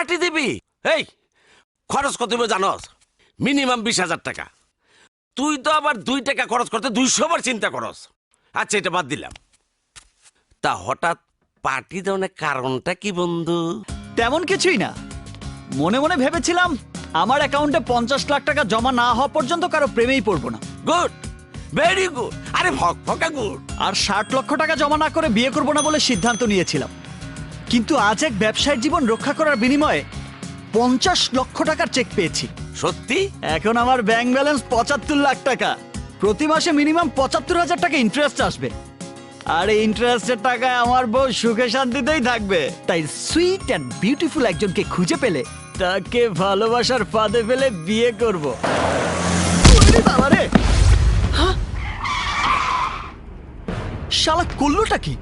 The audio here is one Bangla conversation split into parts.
পার্টি দিবি? এই খরচ কত হবে জানোস? মিনিমাম 20,000 টাকা। তুই তো আবার 2 টাকা খরচ করতে 200 বার চিন্তা করস। আচ্ছা এটা বাদ দিলাম, তা হঠাৎ পার্টি দেওয়ার কারণটা কি বন্ধু? তেমন কিছুই না, মনে মনে ভেবেছিলাম আমার অ্যাকাউন্টে 50 লাখ টাকা জমা না হওয়া পর্যন্ত কারো প্রেমেই পড়বো না। গুড, ভেরি গুড, আরে ফকা গুড। আর 60 লক্ষ টাকা জমা না করে বিয়ে করবো না বলে সিদ্ধান্ত নিয়েছিলাম। কিন্তু আজ এক ব্যবসায়িক জীবন রক্ষা করার বিনিময়ে 50 লক্ষ টাকার চেক পেয়েছি। সত্যি? এখন আমার ব্যাংক ব্যালেন্স 75 লাখ টাকা। প্রতি মাসে মিনিমাম 75,000 টাকা ইন্টারেস্ট আসবে। আর এই ইন্টারেস্টের টাকায় আমার বউ সুখে শান্তিতেই থাকবে। তাই সুইট অ্যান্ড বিউটিফুল একজনকে খুঁজে পেলে তাকে ভালোবাসার ফাঁদে ফেলে বিয়ে করব। ওরে বাবা রে! হ্যাঁ? শালা করলোটা কি?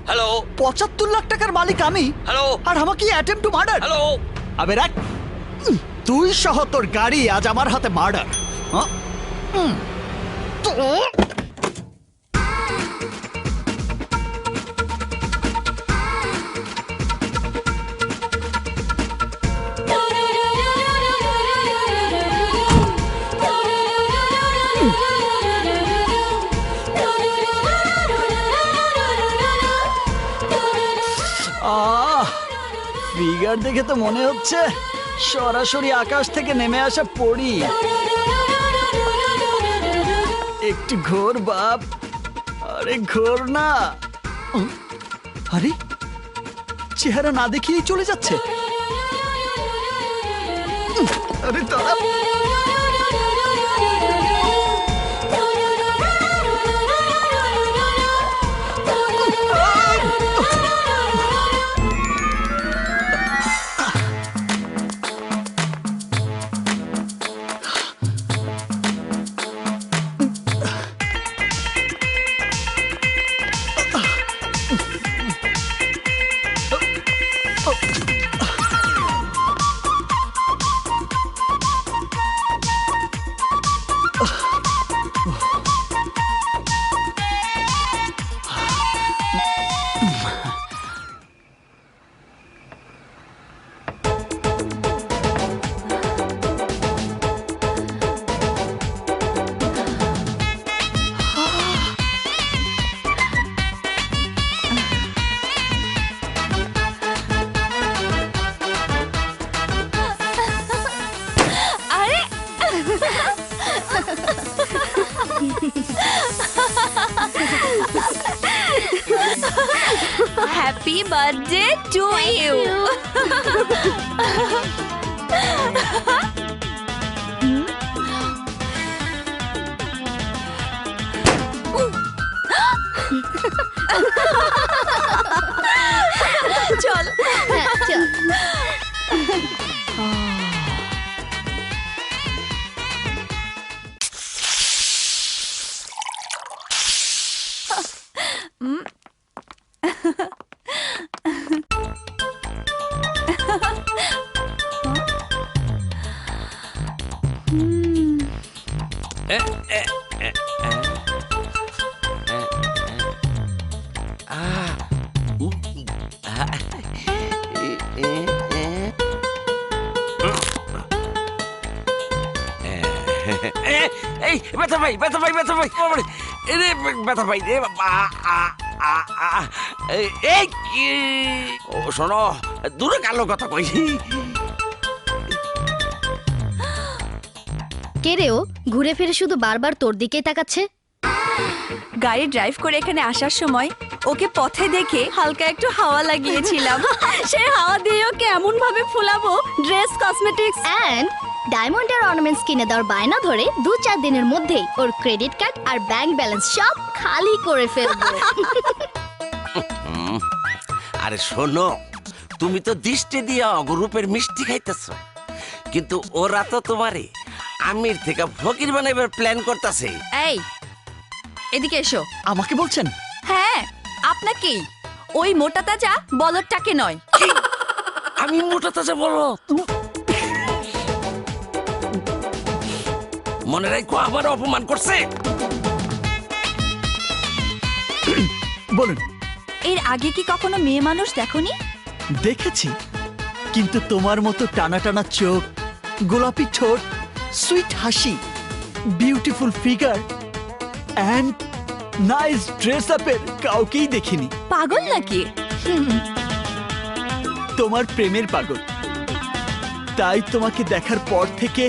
হ্যালো 75 লাখ টাকার মালিক আমি, হ্যালো আর আমাকে অ্যাটেম্প টু মার্ডার। হ্যালো। আবে রাখ, তুই সহ তোর গাড়ি আজ আমার হাতে মার্ডার। ফিগার দেখে তো মনে হচ্ছে সরাসরি আকাশ থেকে নেমে আসা পড়ি। একটু ঘোর বাপ। আরে ঘোর না। আরে চেহারা না দেখিয়েই চলে যাচ্ছে। আরে দাঁড়া। Happy birthday to you. চল চল। এই ব্যথা ভাই, ব্যথা ভাই, ব্যথা ভাই, রে ব্যথা ভাই রে বাবা। এই কি ও শোনো, দূরে কালো কথা কই। কে রে ও? ঘুরে ফিরে শুধু বারবার তোর দিকেই তাকাচ্ছে। গাড়ি ড্রাইভ করে এখানে আসার সময় ওকে পথে দেখে হালকা একটু হাওয়া লাগিয়েছিলাম। সে হাওয়া দিয়ে ওকে এমন ভাবে ফুলাবো, ড্রেস, কসমেটিক্স এন্ড ডায়মন্ডের অর্নামেন্টস কিনে দেওয়ার বায়না ধরে 2-4 দিনের মধ্যেই ওর ক্রেডিট কার্ড আর ব্যাংক ব্যালেন্স সব খালি করে ফেলবো। আরে শোনো, তুমি তো দৃষ্টি দিয়ে অগরূপের মিষ্টি খাইতেছ, কিন্তু ওরা তো তোমারে আমির থেকে ফকির বানাইবার প্ল্যান করতেছে। এই এদিকে এসো। আমাকে বলছেন? হ্যাঁ আপনাকেই, ওই মোটা তাজা বলদটাকে নয়। আমি মোটা তাজা বলো? মনে রাখো আবার অপমান করছে। বলুন। এর আগে কি কখনো মেয়ে মানুষ দেখোনি? দেখেছি, কিন্তু তোমার মতো টানা টানা চোখ, গোলাপি ঠোঁট, সুইট হাসি, beautiful figure and nice dress আপের কাউকেই দেখিনি। পাগল নাকি? তোমার প্রেমের পাগল। তাই তোমাকে দেখার পর থেকে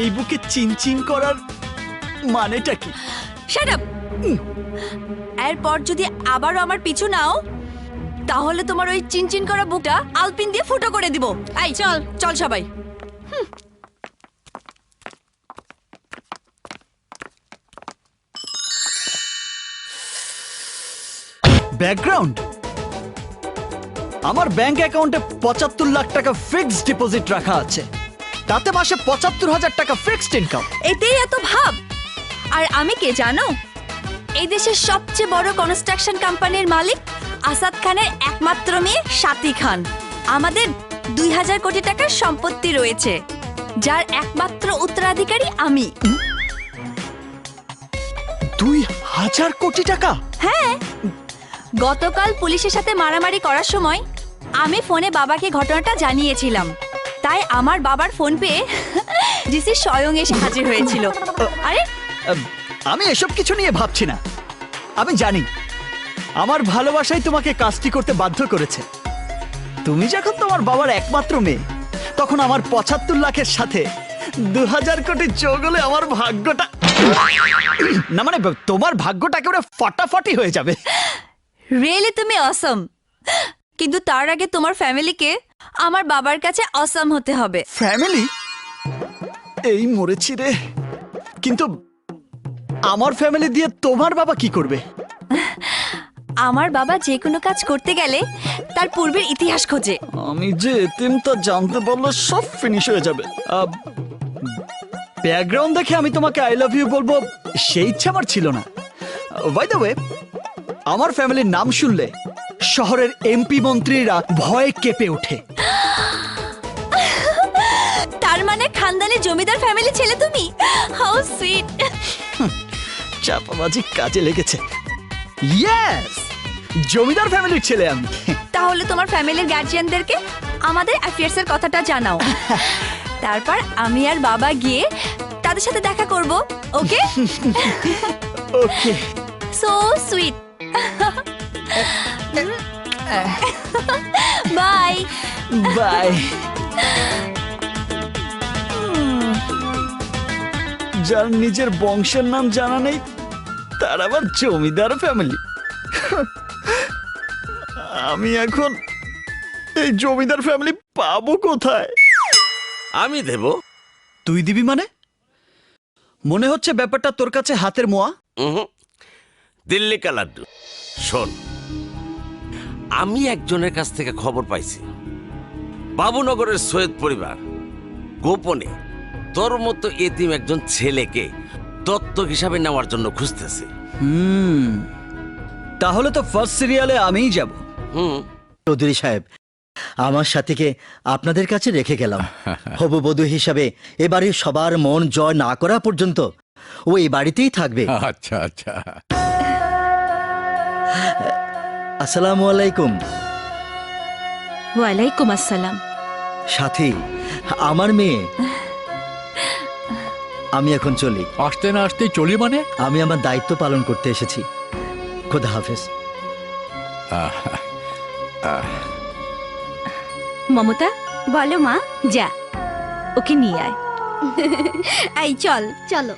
এই বুকে চিনচিন করার মানেটা কি? Shut up. এরপর যদি আবারও আমার পিছু নাও তাহলে তোমার ওই চিনচিন করা বুকটা আলপিন দিয়ে ফুটো করে দিব। এই চল চল সবাই। ব্যাকগ্রাউন্ড, আমার ব্যাংক অ্যাকাউন্টে 75 লাখ টাকা ফিক্সড ডিপোজিট রাখা আছে, তাতে মাসে 75,000 টাকা ফিক্সড ইনকাম। এতেই এত ভাব। আর আমি কে জানো? এই দেশের সবচেয়ে বড় কনস্ট্রাকশন কোম্পানির মালিক আসাদ খানের একমাত্র মেয়ে সাথী খান। আমাদের 2000 কোটি টাকার সম্পত্তি রয়েছে, যার একমাত্র উত্তরাধিকারী আমি। 2000 কোটি টাকা? হ্যাঁ, গতকাল পুলিশের সাথে মারামারি করার সময় আমি ফোনে বাবাকে ঘটনাটা জানিয়েছিলাম, তাই আমার বাবার ফোন পেয়ে জিসি স্বয়ং এসে হাজির হয়েছিল। আরে আমি এসব কিছু নিয়ে ভাবছি না। আমি জানি আমার ভালোবাসাই তোমাকে কাজটি করতে বাধ্য করেছে। তুমি যখন তোমার বাবার একমাত্র মেয়ে, তখন আমার 75 লাখের সাথে 2000 কোটি যোগ হলে আমার ভাগ্যটা, না মানে তোমার ভাগ্যটা একেবারে ফাটাফাটি হয়ে যাবে। রিয়েলি তুমি অসম, কিন্তু তার আগে তোমার ফ্যামিলিকে আমার বাবার কাছে অসম হতে হবে। ফ্যামিলি? এই মরেছি রে। কিন্তু আমার ফ্যামিলি দিয়ে তোমার বাবা কি করবে? আমার বাবা যে কোনো কাজ করতে গেলে তার পূর্বের ইতিহাস খোঁজে। আমি যে এতিমটা জানতে পারলে সব ফিনিশ হয়ে যাবে। ব্যাকগ্রাউন্ড দেখে আমি তোমাকে আই লাভ ইউ বলবো সেই ইচ্ছা আমার ছিল না। বাই দ্য ওয়ে, আমার ফ্যামিলির নাম শুনলে শহরের এমপি মন্ত্রীরা ভয়ে কেঁপে ওঠে। তার মানে খানদানি জমিদার ফ্যামিলি ছেলে তুমি? How sweet. চাপাবাজি কাজে লেগেছে। ইয়েস, জমিদার ফ্যামিলির ছেলে আমি। তাহলে তোমার ফ্যামিলির গার্জিয়ানদেরকে আমাদের অ্যাফেয়ার্স এর কথাটা জানাও। তারপর আমি আর বাবা গিয়ে তাদের সাথে দেখা করব। Okay? Okay. So sweet. Bye bye. যার নিজের বংশের নাম জানা নেই, তার আবার জমিদার ফ্যামিলি। আমি এখন এই জমিদার ফ্যামিলি পাবো কোথায়? আমি দেব। তুই দিবি মানে? মনে হচ্ছে ব্যাপারটা তোর কাছে হাতের মোয়া। দিল্লি কা লাড্ডু। শোন, আমি একজনের কাছ থেকে খবর পাইছি, বাবুনগরের সৈয়দ পরিবার গোপনে তোর মতো এতিম একজন ছেলেকে দত্তক হিসাবে নেওয়ার জন্য খুঁজতেছে। তাহলে তো ফার্স্ট সিরিয়ালে আমিই যাব। চৌধুরী সাহেব, আমার সাথীকে আপনাদের কাছে রেখে গেলাম। হবু বধূ হিসাবে এবারে সবার মন জয় না করা পর্যন্ত ও এই বাড়িতেই থাকবে। আচ্ছা আচ্ছা। আসসালামু আলাইকুম। ওয়ালাইকুম আসসালাম। সাথী, আমার মেয়ে। আমি এখন চলি। আসতে না আসতেই চলি মানে? আমি আমার দায়িত্ব পালন করতে এসেছি। খোদা হাফেজ। মমতা, বলো মা। যা, ওকে নিয়ে আয়। এই চল। চলো।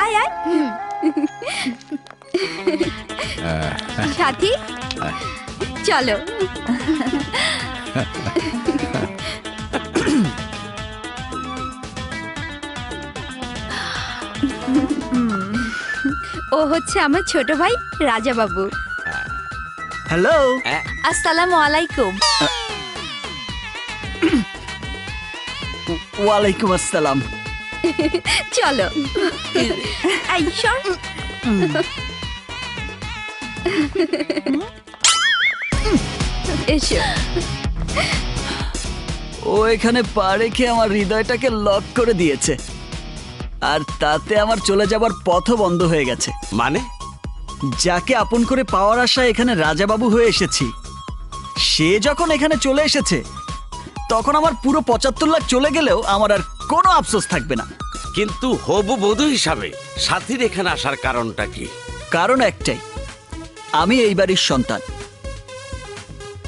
আয় আয়। সাথী চলো। ও হচ্ছে আমার ছোট ভাই রাজা বাবু। হ্যালো। আসসালামু আলাইকুম। ওয়ালাইকুম আসসালাম। চলো। এই সর। এসো। ও এখানে পা রেখে আমার হৃদয়টাকে লক করে দিয়েছে, আর তাতে আমার চলে যাবার পথও বন্ধ হয়ে গেছে। মানে? যাকে আপন করে পাওয়ার আশায় এখানে রাজাবাবু হয়ে এসেছি, সে যখন এখানে চলে এসেছে, তখন আমার পুরো 75 লাখ চলে গেলেও আমার আর কোনো আফসোস থাকবে না। কিন্তু হবু বধূ হিসাবে সাথীর এখানে আসার কারণটা কি? কারণ একটাই, আমি এই বাড়ির সন্তান।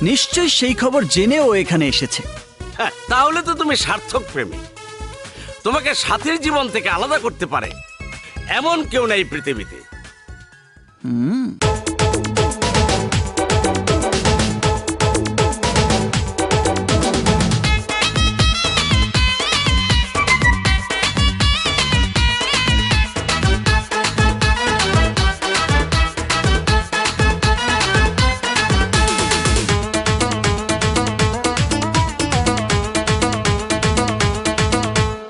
নিশ্চয়ই সেই খবর জেনে ও এখানে এসেছে। হ্যাঁ, তাহলে তো তুমি সার্থক প্রেমী। তোমাকে সাথীর জীবন থেকে আলাদা করতে পারে এমন কেউ নেই পৃথিবীতে।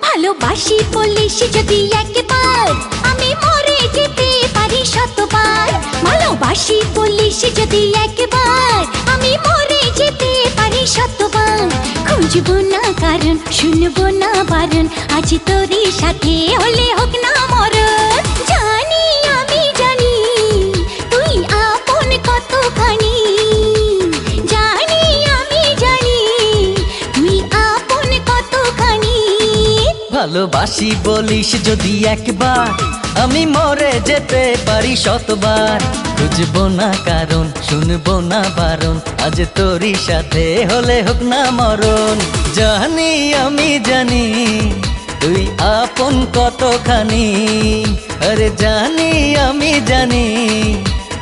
ভালোবাসি বলিস যদি একবার, আমি মরে যেতে পারি শতবার। ভালোবাসি বলিস যদি একবার, আমি মরে যেতে পারি শতবার। খুঁজবো না কারণ, শুনবো না বারণ, আজ তোরই সাথে হলে হোক না মরণ। জানি আমি জানি তুই আপন কতখানি, জানি আমি জানি তুই আপন কতখানি। ভালোবাসি বলিস যদি একবার, আমি মরে যেতে পারি শতবার। খুঁজবো না কারণ, শুনবো না বারণ, আজ তোরই সাথে হলে হোক না মরণ। জানি আমি জানি তুই আপন কতখানি, আরে জানি আমি জানি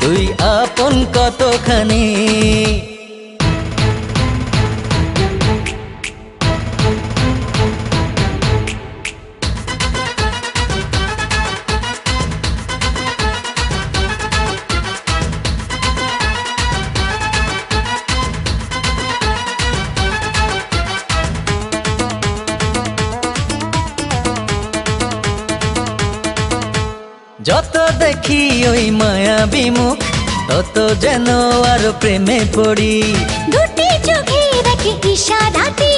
তুই আপন কতখানি। যত দেখি ওই মায়াবী মুখ, তত যেন আরো প্রেমে পড়ি। দুটি চোখে রাখে ইশারাতে,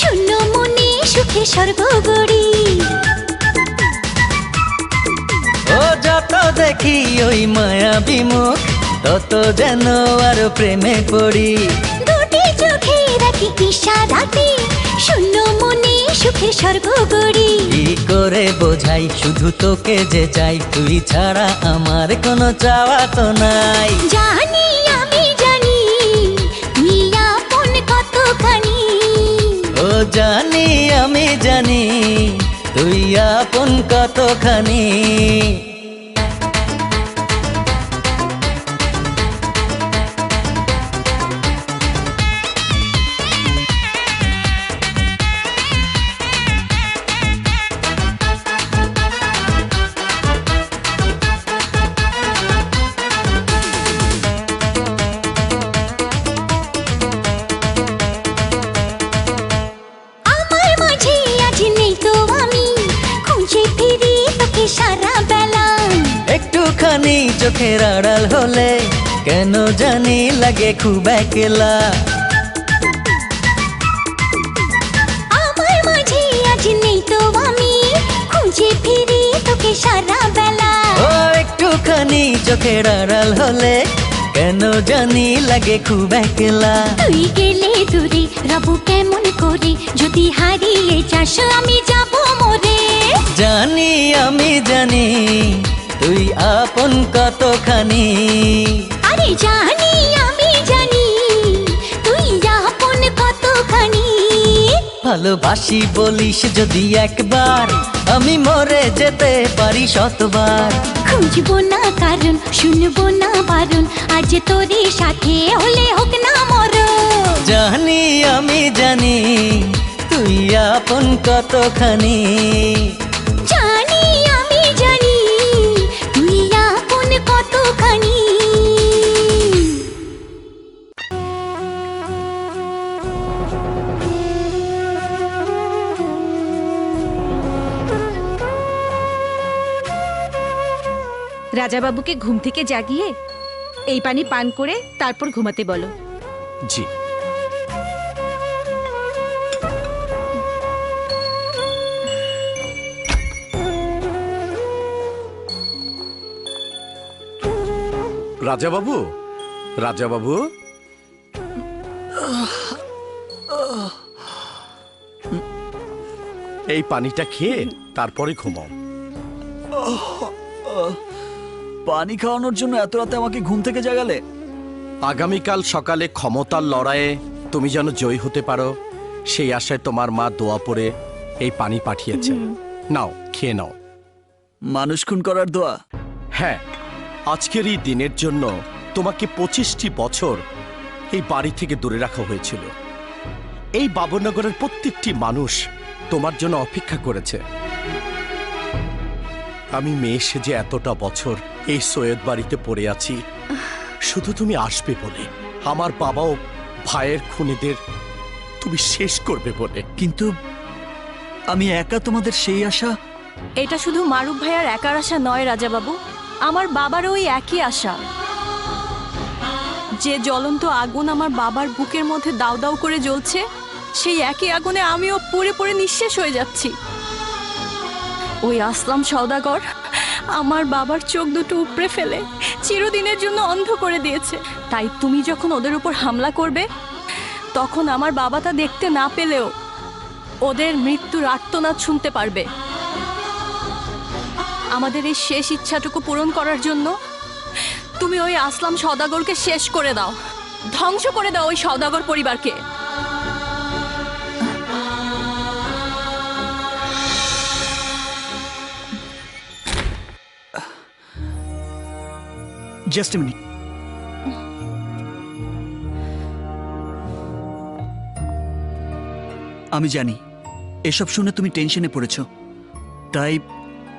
শূন্য মনে সুখে স্বর্গ গড়ি। ও যত দেখি ওই মায়াবী মুখ, তত যেন আরো প্রেমে পড়ি। দুটি চোখে রাখে ইশারাতে, শূন্য মনে সুখে স্বর্গ গড়ি। কি করে বোঝাই শুধু তোকে যে চাই, তুই ছাড়া আমার কোনো চাওয়া তো নাই। জানি আমি জানি তুই আপন কতখানি, ও জানি আমি জানি তুই আপন কতখানি। আমার মাঝে আজ নেই তো আমি, খুঁজে ফিরি তোকে সারা বেলা। একটুখানি চোখের আড়াল হলে কেন জানি লাগে খুব একলা। আমার মাঝে আজ নেই তো আমি, খুঁজে ফিরি তোকে সারা বেলা। ও একটুখানি চোখের আড়াল হলে কেন জানি লাগে খুব একলা। তুই গেলে দূরে রবু কেমন করে, যদি হারিয়ে যাস আমি যাব মরে। জানি আমি জানি তুই আপন কতখানি, আরে জানি আমি জানি তুই আপন কতখানি। ভালোবাসি বলিস যদি একবার, আমি মরে যেতে পারি শতবার। খুঁজবো না কারণ, শুনবো না বারণ, আজ তোরই সাথে হলে হোক না মরণ। জানি আমি জানি তুই আপন কতখানি, জানি আমি জানি তুই আপন কতখানি। রাজাবাবুকে ঘুম থেকে জাগিয়ে এই পানি পান করে তারপর ঘুমাতে বলো। জি। রাজাবাবু, রাজাবাবু, এই পানিটা খেয়ে তারপরে ঘুমাও। পানি খাওয়ানোর জন্য এত রাতে আমাকে ঘুম থেকে জাগালে? আগামীকাল সকালে ক্ষমতার লড়াইয়ে তুমি যেন জয়ী হতে পারো, সেই আশায় তোমার মা দোয়া পড়ে এই পানি পাঠিয়েছেন। নাও, খেয়ে নাও। মানুষ খুন করার দোয়া? হ্যাঁ, আজকের এই দিনের জন্য তোমাকে 25টি বছর এই বাড়ি থেকে দূরে রাখা হয়েছিল। এই বাবুনগরের প্রত্যেকটি মানুষ তোমার জন্য অপেক্ষা করেছে। আমি মেয়ে সেজে এতটা বছর এই সৈয়দ বাড়িতে পড়ে আছি শুধু তুমি আসবে বলে, আমার বাবাও ভাইয়ের খুনিদের তুমি শেষ করবে বলে। কিন্তু আমি একা তোমাদের সেই আশা? এটা শুধু মারুফ ভাইয়ার একার আশা নয় রাজাবাবু, আমার বাবারও ওই একই আশা। যে জ্বলন্ত আগুন আমার বাবার বুকের মধ্যে দাউ দাউ করে জ্বলছে, সেই একই আগুনে আমিও পুড়ে পুড়ে নিঃশেষ হয়ে যাচ্ছি। ওই আসলাম সওদাগর আমার বাবার চোখ দুটো উপড়ে ফেলে চিরদিনের জন্য অন্ধ করে দিয়েছে। তাই তুমি যখন ওদের উপর হামলা করবে, তখন আমার বাবা তা দেখতে না পেলেও ওদের মৃত্যুর আর্তনাদ শুনতে পারবে। আমাদের এই শেষ ইচ্ছাটুকু পূরণ করার জন্য তুমি ওই আসলাম সওদাগরকে শেষ করে দাও, ধ্বংস করে দাও ওই সওদাগর পরিবারকে। Just minute. আমি জানি এসব শুনে তুমি টেনশনে পড়েছ, তাই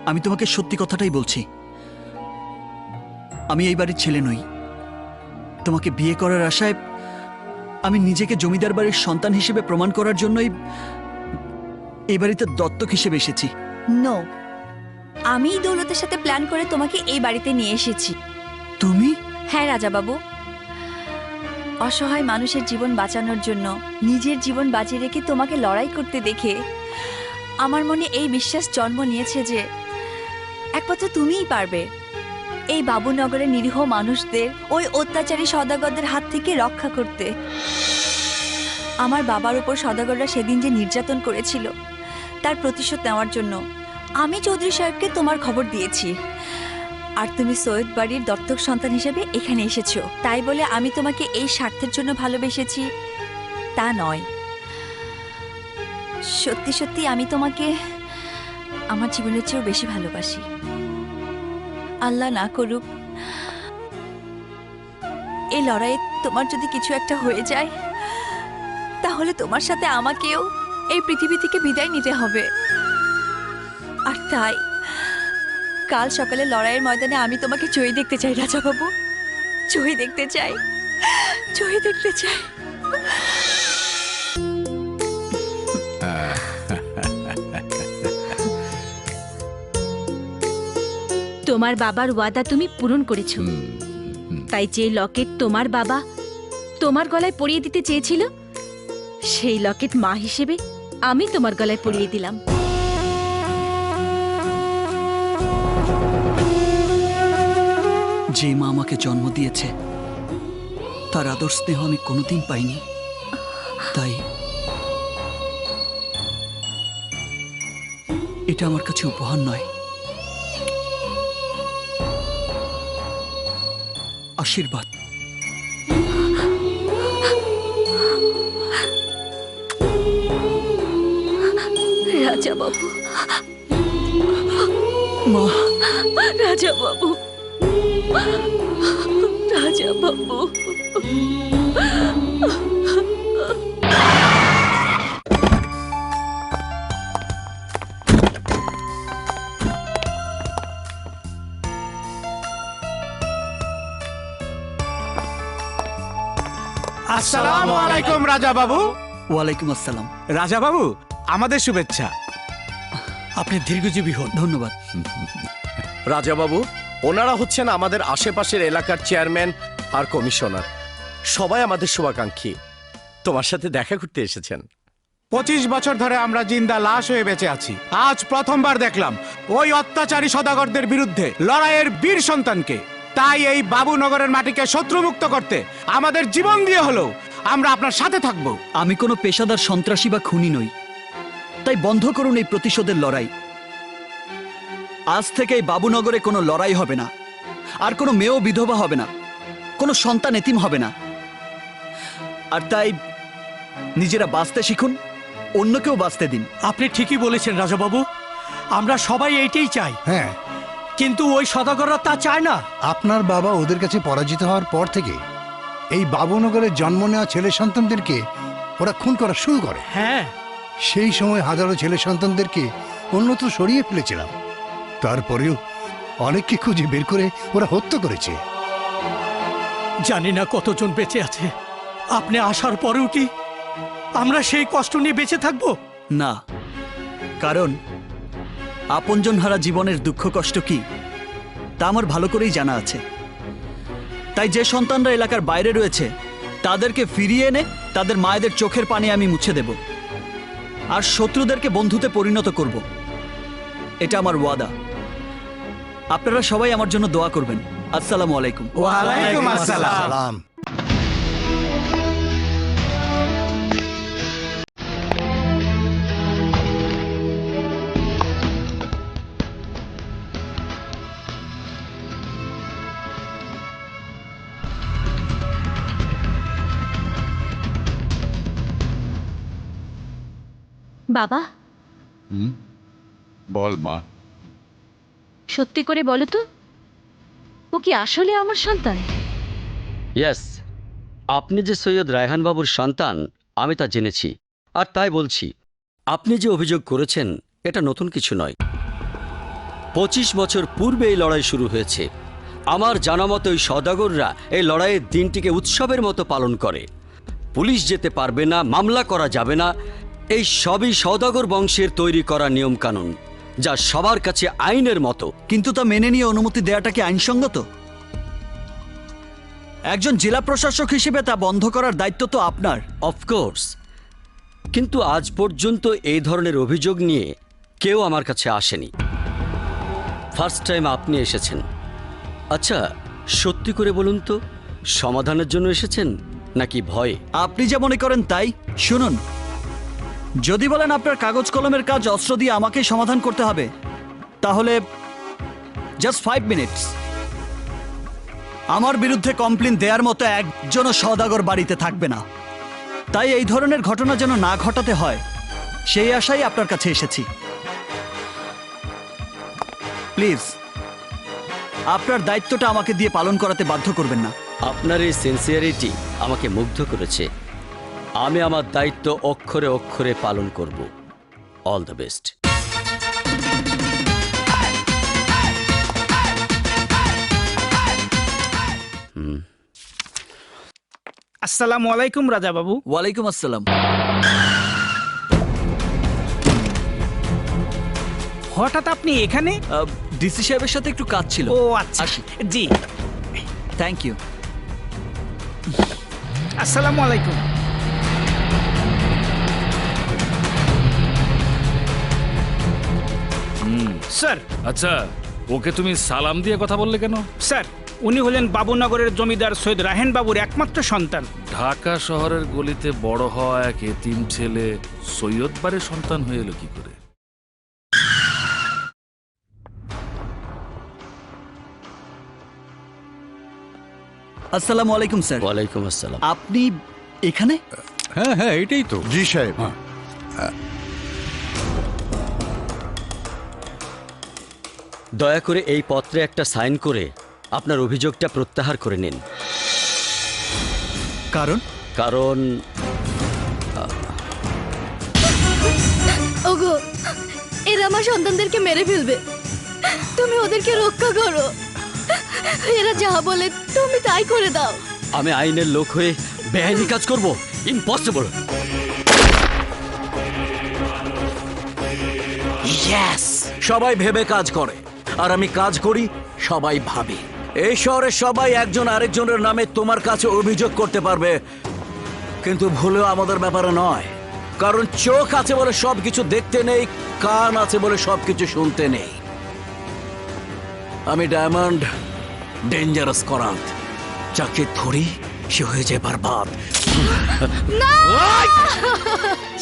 আমি তোমাকে সত্যি কথাটাই বলছি। আমি এই বাড়ির ছেলে নই। তোমাকে বিয়ে করার আশায় আমি নিজেকে জমিদার বাড়ির সন্তান হিসেবে প্রমাণ করার জন্যই এই বাড়িতে দত্তক হিসেবে এসেছি। নো, আমি দৌলতের সাথে প্ল্যান করে তোমাকে এই বাড়িতে নিয়ে এসেছি। তুমি? হ্যাঁ রাজাবাবু, অসহায় মানুষের জীবন বাঁচানোর জন্য নিজের জীবন বাঁচিয়ে রেখে তোমাকে লড়াই করতে দেখে আমার মনে এই বিশ্বাস জন্ম নিয়েছে যে একমাত্র তুমিই পারবে এই বাবুনগরের নিরীহ মানুষদের ওই অত্যাচারী সওদাগরদের হাত থেকে রক্ষা করতে। আমার বাবার উপর সওদাগররা সেদিন যে নির্যাতন করেছিল, তার প্রতিশোধ নেওয়ার জন্য আমি চৌধুরী সাহেবকে তোমার খবর দিয়েছি। আর তুমি সৈয়দ বাড়ির দত্তক সন্তান হিসেবে এখানে এসেছো, তাই বলে আমি তোমাকে এই স্বার্থের জন্য ভালোবেসেছি তা নয়। সত্যি সত্যি আমি তোমাকে আমার জীবনের চেয়েও বেশি ভালোবাসি। আল্লাহ না করুক এই লড়াইয়ে তোমার যদি কিছু একটা হয়ে যায়, তাহলে তোমার সাথে আমাকেও এই পৃথিবী থেকে বিদায় নিতে হবে। আর তাই কাল সকালে লড়াইয়ের ময়দানে আমি তোমাকে জয়ী দেখতে চাই রাজাবাবু, জয়ী দেখতে চাই, জয়ী দেখতে চাই। তোমার বাবার ওয়াদা তুমি পূরণ করেছো, তাই যে লকেট তোমার বাবা তোমার গলায় পরিয়ে দিতে চেয়েছিল, সেই লকেট মা হিসেবে আমি তোমার গলায় পরিয়ে দিলাম। যে মা আমাকে জন্ম দিয়েছে তার আদর স্নেহ আমি কোনোদিন পাইনি, তাই এটা আমার কাছে উপহার নয়, আশীর্বাদ। রাজাবাবু, মা, রাজাবাবু, রাজাবাবু। আসসালামু আলাইকুম রাজা বাবু। ওয়ালাইকুম আসসালাম। রাজা বাবু, আমাদের শুভেচ্ছা। আপনি দীর্ঘজীবী হন। ধন্যবাদ। রাজাবাবু, ওনারা হচ্ছেন আমাদের আশেপাশের এলাকার চেয়ারম্যান আর কমিশনার। সবাই আমাদের শুভাকাঙ্ক্ষী। তোমার সাথে দেখা করতে এসেছেন। 25 বছর ধরে আমরা জিন্দা লাশ হয়ে বেঁচে আছি। আজ প্রথমবার দেখলাম ওই অত্যাচারী সদাগরদের বিরুদ্ধে লড়াইয়ের বীর সন্তানকে। তাই এই বাবুনগরের মাটিকে শত্রুমুক্ত করতে আমাদের জীবন দিয়ে হলো আমরা আপনার সাথে থাকব। আমি কোনো পেশাদার সন্ত্রাসী বা খুনি নই। তাই বন্ধ করুন এই প্রতিশোধের লড়াই। আজ থেকে এই বাবুনগরে কোনো লড়াই হবে না, আর কোনো মেয়েও বিধবা হবে না, কোনো সন্তান এতিম হবে না। আর তাই নিজেরা বাঁচতে শিখুন, অন্যকেও বাঁচতে দিন। আপনি ঠিকই বলেছেন রাজাবাবু, আমরা সবাই এইটাই চাই। হ্যাঁ, কিন্তু ওই সদাগররা তা চায় না। আপনার বাবা ওদের কাছে পরাজিত হওয়ার পর থেকে এই বাবুনগরে জন্ম নেওয়া ছেলে সন্তানদেরকে ওরা খুন করা শুরু করে। হ্যাঁ, সেই সময় হাজারো ছেলে সন্তানদেরকে অন্যত্র সরিয়ে ফেলেছিলাম। তারপরেও অনেককে খুঁজে বের করে ওরা হত্যা করেছে। জানি না কতজন বেঁচে আছে। আপনি আসার পরেও কি আমরা সেই কষ্ট নিয়ে বেঁচে থাকবো? না, কারণ আপনজন হারা জীবনের দুঃখ কষ্ট কি তা আমার ভালো করেই জানা আছে। তাই যে সন্তানরা এলাকার বাইরে রয়েছে তাদেরকে ফিরিয়ে এনে তাদের মায়েদের চোখের পানি আমি মুছে দেব, আর শত্রুদেরকে বন্ধুতে পরিণত করব। এটা আমার ওয়াদা। আপনারা সবাই আমার জন্য দোয়া করবেন। আসসালামু আলাইকুম। ওয়ালাইকুম আসসালাম। সালাম। বাবা, বল মা। সত্যি করে বলো তো, ও কি আসলে আমার সন্তান? ইয়েস, আপনি যে সৈয়দ রায়হান বাবুর সন্তান আমি তা জেনেছি, আর তাই বলছি আপনি যে অভিযোগ করেছেন এটা নতুন কিছু নয়। 25 বছর পূর্বে এই লড়াই শুরু হয়েছে। আমার জানা মতো ওই সওদাগররা এই লড়াইয়ের দিনটিকে উৎসবের মতো পালন করে। পুলিশ যেতে পারবে না, মামলা করা যাবে না, এই সবই সওদাগর বংশের তৈরি করা নিয়মকানুন, যা সবার কাছে আইনের মতো। কিন্তু তা মেনে নিয়ে অনুমতি দেওয়াটা কি আইনসঙ্গত? একজন জেলা প্রশাসক হিসেবে তা বন্ধ করার দায়িত্ব তো আপনার। অফকোর্স, কিন্তু আজ পর্যন্ত এই ধরনের অভিযোগ নিয়ে কেউ আমার কাছে আসেনি। ফার্স্ট টাইম আপনি এসেছেন। আচ্ছা, সত্যি করে বলুন তো, সমাধানের জন্য এসেছেন নাকি ভয়ে? আপনি যা মনে করেন তাই। শুনুন, যদি বলেন আপনার কাগজ কলমের কাজ অস্ত্র দিয়ে আমাকেই সমাধান করতে হবে, তাহলে জাস্ট 5 মিনিটস। আমার বিরুদ্ধে কমপ্লেন দেওয়ার মতো একজনও সওদাগর বাড়িতে থাকবে না। তাই এই ধরনের ঘটনা যেন না ঘটাতে হয়, সেই আশাই আপনার কাছে এসেছি। প্লিজ, আপনার দায়িত্বটা আমাকে দিয়ে পালন করাতে বাধ্য করবেন না। আপনার এই সিনসিয়ারিটি আমাকে মুগ্ধ করেছে। আমি আমার দায়িত্ব অক্ষরে অক্ষরে পালন করব। All the best. আসসালামু আলাইকুম রাজা বাবু। ওয়ালাইকুম আসসালাম। হঠাৎ আপনি এখানে? ডিসি সাহেবের সাথে একটু কাজ ছিল। ও আচ্ছা, জি। Thank you. আসসালামু আলাইকুম। স্যার। আচ্ছা, ওকে তুমি সালাম দিয়ে কথা বললে কেন? স্যার, উনি হলেন বাবুনগরের জমিদার সৈয়দ রায়হান বাবুর একমাত্র সন্তান। ঢাকা শহরের গলিতে বড় হওয়া এক এতিম ছেলে সৈয়দ বাড়ির সন্তান হয়ে এলো কি করে? আসসালামু আলাইকুম স্যার। ওয়ালাইকুম আসসালাম। আপনি এখানে? হ্যাঁ হ্যাঁ, এটাই তো। জি সাহেব। দয়া করে এই পত্রে একটা সাইন করে আপনার অভিযোগটা প্রত্যাহার করে নিন। কারণ? কারণ ওগো, এরা আমার সন্তানদেরকে মেরে ফেলবে, তুমি ওদেরকে রক্ষা করো। এরা যা বলে তুমি তাই করে দাও। আমি আইনের লোক হয়ে বেআইনি কাজ করব? ইম্পসিবল। ইয়েস, সবাই ভেবে কাজ করে, আর আমি কাজ করি সবাই ভাবে। এই শহরের সবাই একজন আরেকজনের নামে তোমার কাছে অভিযোগ করতে পারবে, কিন্তু ভুলেও আমাদের ব্যাপারে নয়। কারণ চোখ আছে বলে সবকিছু দেখতে নেই, কান আছে বলে সবকিছু শুনতে নেই। আমি ডায়মন্ড, ডেঞ্জারাস করাত, যাকে ধরি সে হয়ে যায় বরবাদ।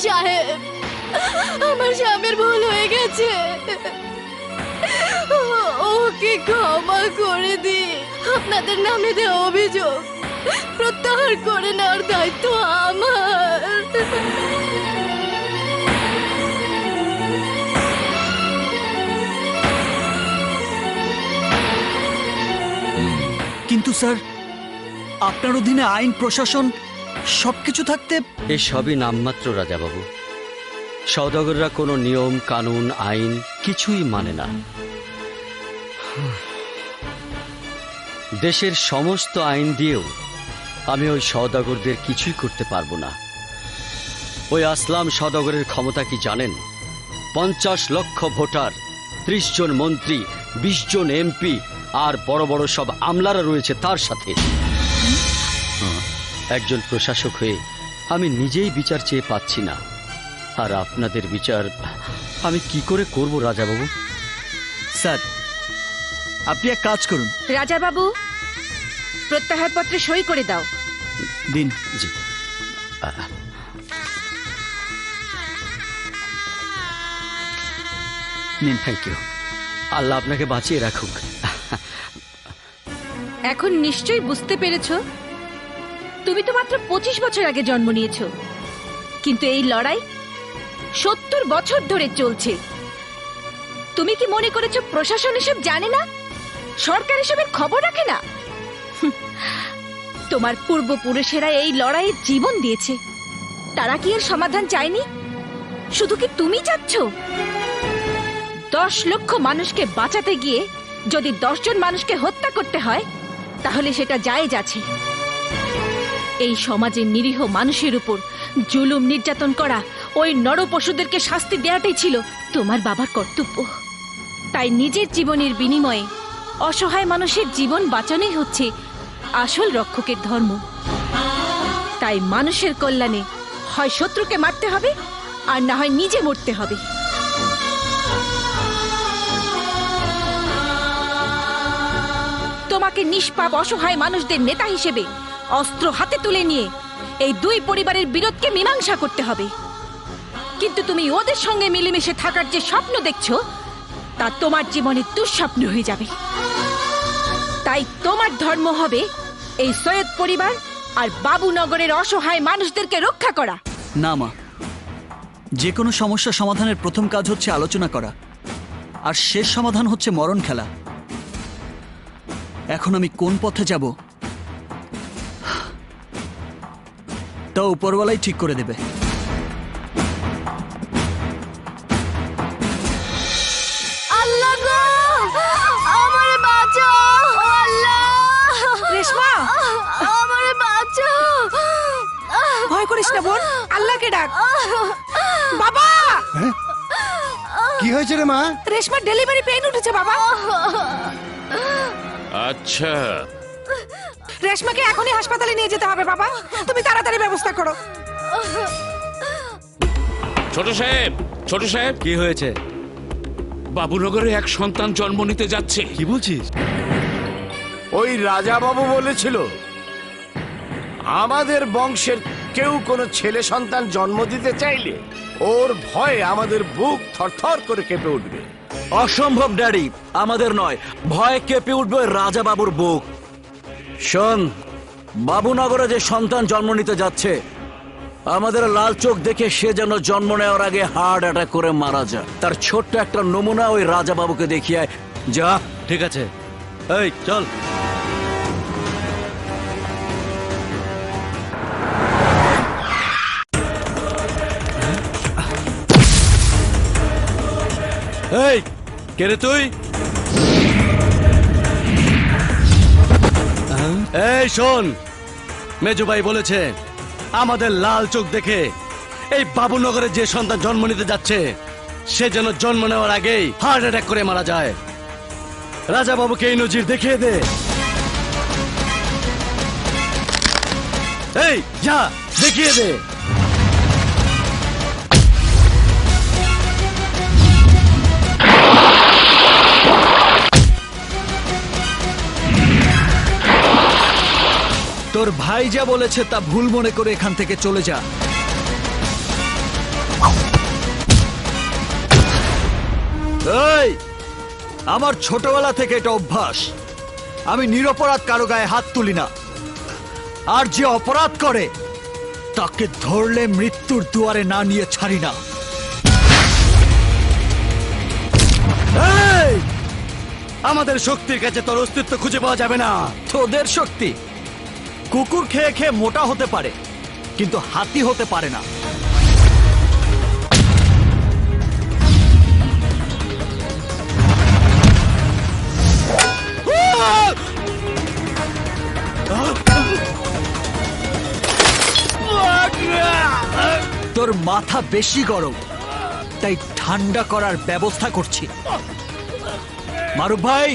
সাহেব, আমার স্বামীর ভুল হয়ে গেছে, ওকে ক্ষমা করে দি। আপনাদের নামে দেওয়া অভিযোগ প্রত্যাহার করে নেওয়ার দায়িত্ব আমার। কিন্তু স্যার, আপনার অধীনে আইন প্রশাসন সবকিছু থাকতে এই সবই নামমাত্র রাজাবাবু। সওদাগররা কোনো নিয়ম কানুন আইন কিছুই মানে না। দেশের সমস্ত আইন দিয়েও আমি ওই সওদাগরদের কিছুই করতে পারবো না। ওই আসলাম সওদাগরের ক্ষমতা কি জানেন? 50 লক্ষ ভোটার, 30 জন মন্ত্রী, 20 জন এমপি আর বড় বড় সব আমলারা রয়েছে তার সাথে। একজন প্রশাসক হয়ে আমি নিজেই বিচার চেয়ে পাচ্ছি না, আর আপনাদের বিচার আমি কি করে করব রাজাবাবু? স্যার, আপনি এক কাজ করুন। রাজাবাবু, প্রত্যাহার পত্রে সই করে দাও। দিন। জি। নিন। Thank you. আল্লাহ আপনাকে বাঁচিয়ে রাখুক। এখন নিশ্চয়ই বুঝতে পেরেছো, তুমি তো মাত্র 25 বছর আগে জন্ম নিয়েছো, কিন্তু এই লড়াই 70 বছর ধরে চলছে। তুমি কি মনে করেছো প্রশাসন এসব জানে না, সরকার এসবের খবর রাখে না? তোমার পূর্বপুরুষেরা এই লড়াইয়ে জীবন দিয়েছে, তারা কি এর সমাধান চায়নি? শুধু কি তুমি চাচ্ছ? 10 লক্ষ মানুষকে বাঁচাতে গিয়ে যদি 10 জন মানুষকে হত্যা করতে হয়, তাহলে সেটা জায়েজ আছে। এই সমাজের নিরীহ মানুষের উপর জুলুম নির্যাতন করা, ওই নরপশুদেরকে শাস্তি দেওয়াটাই ছিল তোমার বাবার কর্তব্য। তাই নিজের জীবনের বিনিময়ে অসহায় মানুষের জীবন বাঁচানোই হচ্ছে আসল রক্ষকের ধর্ম। তাই মানুষের কল্যাণে হয় শত্রুকে মারতে হবে, আর না হয় নিজে মরতে হবে। তোমাকে নিষ্পাপ অসহায় মানুষদের নেতা হিসেবে অস্ত্র হাতে তুলে নিয়ে এই দুই পরিবারের বিরোধকে মীমাংসা করতে হবে। কিন্তু তুমি ওদের সঙ্গে মিলেমিশে থাকার যে স্বপ্ন দেখছো, তা তোমার জীবনে দুঃস্বপ্ন হয়ে যাবে। তাই তোমার ধর্ম হবে এই সৈয়দ পরিবার আর বাবুনগরের অসহায় মানুষদেরকে রক্ষা করা। না মা, যে কোনো সমস্যা সমাধানের প্রথম কাজ হচ্ছে আলোচনা করা, আর শেষ সমাধান হচ্ছে মরণ খেলা। এখন আমি কোন পথে যাব তা উপরওয়ালাই ঠিক করে দেবে। আল্লাহ গো, আমারে বাঁচাও। আল্লাহ, রেশমা, আমারে বাঁচাও। ভয় করিস না বোন, আল্লাহকে ডাক। বাবা, কি হয়েছে রে মা? রেশমার ডেলিভারি পেইন উঠেছে বাবা। আচ্ছা, রেশমাকে এখনই হাসপাতালে নিয়ে যেতে হবে বাবা, তুমি তাড়াতাড়ি ব্যবস্থা করো। ছোট সাহেব, ছোট সাহেব, কি হয়েছে? বাবুনগরে এক সন্তান জন্ম নিতে যাচ্ছে। কি বলছিস? ওই রাজাবাবু বলেছিল আমাদের বংশের কেউ কোনো ছেলে সন্তান জন্ম দিতে চাইলে ওর ভয়ে আমাদের বুক থরথর করে কেঁপে উঠবে। অসম্ভব ড্যাডি, আমাদের নয়, ভয় কেঁপে উঠবে রাজা বাবুর বুক। শোন, বাবুনগরে যে সন্তান জন্ম নিতে যাচ্ছে, আমাদের লাল চোখ দেখে সে যেন জন্ম নেওয়ার আগে হার্ট অ্যাটাক করে মারা যায়। তার ছোট্ট একটা নমুনা ওই রাজা বাবুকে দেখিয়ে যা। ঠিক আছে, এই চল। এই কে রে তুই? এই শোন, মেজু ভাই বলেছে আমাদের লাল চোখ দেখে এই বাবুনগরে যে সন্তান জন্ম নিতে যাচ্ছে সে যেন জন্ম নেওয়ার আগেই হার্ট অ্যাটাক করে মারা যায়। রাজা বাবুকে এই নজির দেখিয়ে দে। এই যা, দেখিয়ে দে। তোর ভাই যা বলেছে তা ভুল মনে করে এখান থেকে চলে যা। এই, আমার ছোটবেলা থেকে এটা অভ্যাস। আমি নিরপরাধ কারো গায়ে হাত তুলি না। আর যে অপরাধ করে তাকে ধরলে মৃত্যুর দুয়ারে না নিয়ে ছাড়ি না। এই, আমাদের শক্তির কাছে তোর অস্তিত্ব খুঁজে পাওয়া যাবে না। তোদের শক্তি কুকুর খেয়ে খেয়ে মোটা হতে পারে, কিন্তু হাতি হতে পারে না। তোর মাথা বেশি গরম, তাই ঠান্ডা করার ব্যবস্থা করছি। মারুফ ভাই,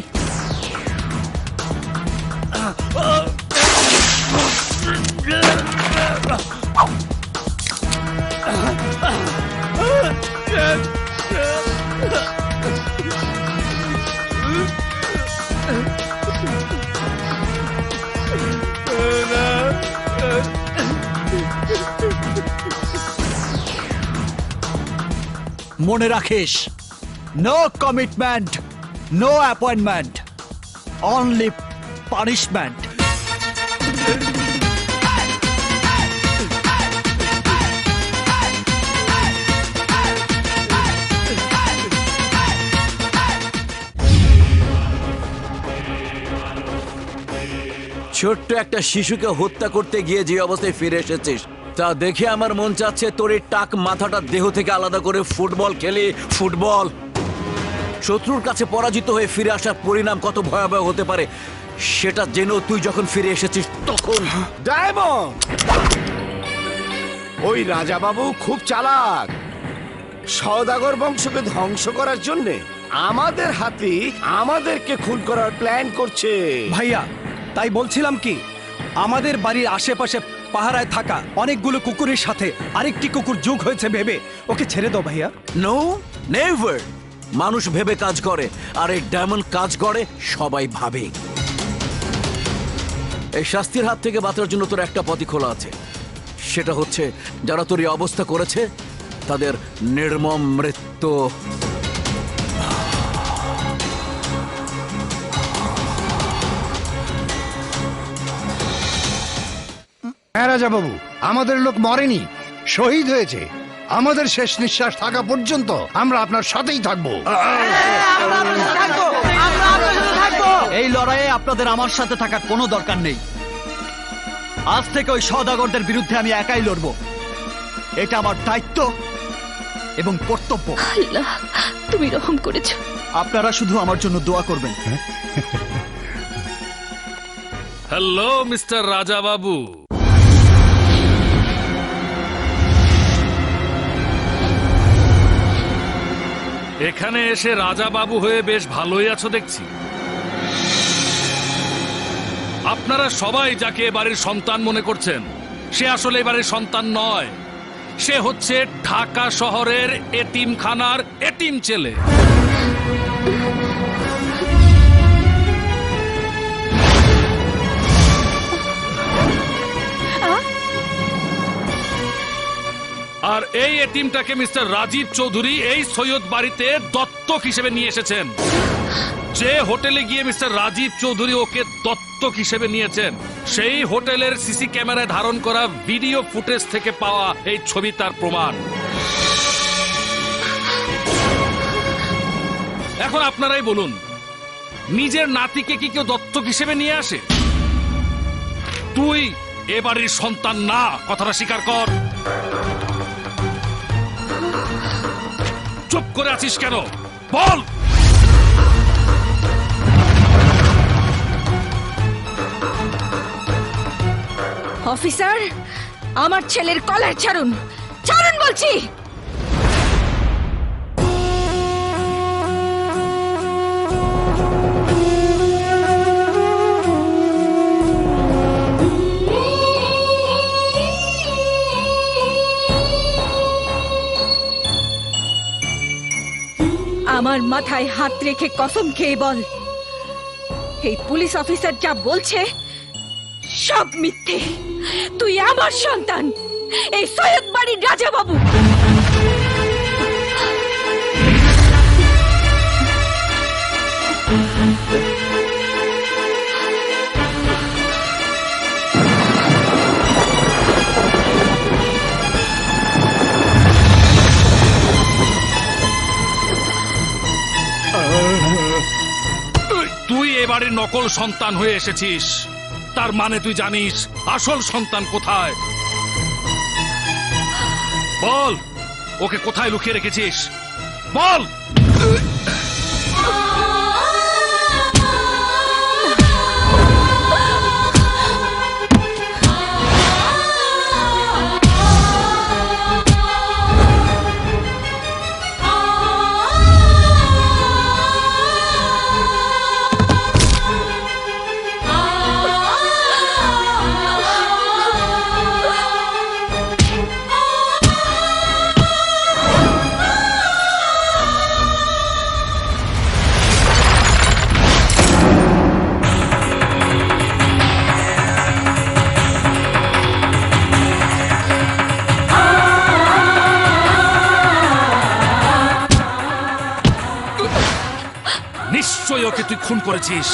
মনে রাখিস, no commitment, no appointment, only punishment. ছোট্ট একটা শিশুকে হত্যা করতে গিয়ে যে অবস্থায় ফিরে এসেছিস তা দেখে আমার মন চাচ্ছে তোর এই টাক মাথাটা দেহ থেকে আলাদা করে ফুটবল খেলি। ফুটবল শত্রুর কাছে পরাজিত হয়ে ফিরে আসার পরিণাম কত ভয়াবহ হতে পারে সেটা জেনেও তুই যখন ফিরে এসেছিস তখন। ডায়মন্ড, ওই রাজা বাবু খুব চালাক। সওদাগর বংশকে ধ্বংস করার জন্য আমাদের হাতি আমাদেরকে খুন করার প্ল্যান করছে। ভাইয়া, তাই বলছিলাম কি, আমাদের বাড়ির আশেপাশে পাহারায় থাকা অনেকগুলো কুকুরের সাথে আরেকটি কুকুর যোগ হয়েছে ভেবে ওকে ছেড়ে দাও ভাইয়া। No, never. মানুষ ভেবে কাজ করে, আর এই ডায়মন্ড কাজ করে সবাই ভাবে। এই শাস্তির হাত থেকে বাঁচার জন্য তোর একটা পথই খোলা আছে, সেটা হচ্ছে যারা তোর এই অবস্থা করেছে তাদের নির্মম মৃত্যু। হ্যাঁ রাজা বাবু, আমাদের লোক মরেনি, শহীদ হয়েছে। আমাদের শেষ নিঃশ্বাস থাকা পর্যন্ত আমরা আপনার সাথেই থাকবো। এই লড়াইয়ে আপনাদের আমার সাথে থাকার কোনো দরকার নেই। আজ থেকে ওই সওদাগরদের বিরুদ্ধে আমি একাই লড়বো। এটা আমার দায়িত্ব এবং কর্তব্য। আল্লাহ, তুমি রহম করেছো। আপনারা শুধু আমার জন্য দোয়া করবেন। Hello mister Raja Babu. এখানে এসে রাজা বাবু হয়ে বেশ ভালোই আছো দেখছি। আপনারা সবাই যাকে এবারের সন্তান মনে করছেন সে আসলে এবারের সন্তান নয়, সে হচ্ছে ঢাকা শহরের এতিমখানার এতিম ছেলে। আর এই এতিমটাকে মিস্টার রাজীব চৌধুরী এই সৈয়দ বাড়িতে দত্তক হিসেবে নিয়ে এসেছেন। যে হোটেলে গিয়ে মিস্টার রাজীব চৌধুরী ওকে দত্তক হিসেবে নিয়েছেন সেই হোটেলের সিসি ক্যামেরায় ধারণ করা ভিডিও ফুটেজ থেকে পাওয়া এই ছবি তার প্রমাণ। এখন আপনারাই বলুন, নিজের নাতিকে কি কেউ দত্তক হিসেবে নিয়ে আসে? তুই এবারের সন্তান না, কথাটা স্বীকার কর। চুপ করে আছিস কেন? বল। অফিসার, আমার ছেলের কলার ছাড়ুন, ছাড়ুন বলছি। আমার মাথায় হাত রেখে কসম খেয়ে বল, এই পুলিশ অফিসার যা বলছে সব মিথ্যে। তুই আমার সন্তান, এই সৈয়দ বাড়ির রাজা বাবু। বাড়ির নকল সন্তান হয়ে এসেছিস, তার মানে তুই জানিস আসল সন্তান কোথায়। বল, ওকে কোথায় লুকিয়ে রেখেছিস, বল। নিশ্চয়ই ওকে তুই খুন করেছিস।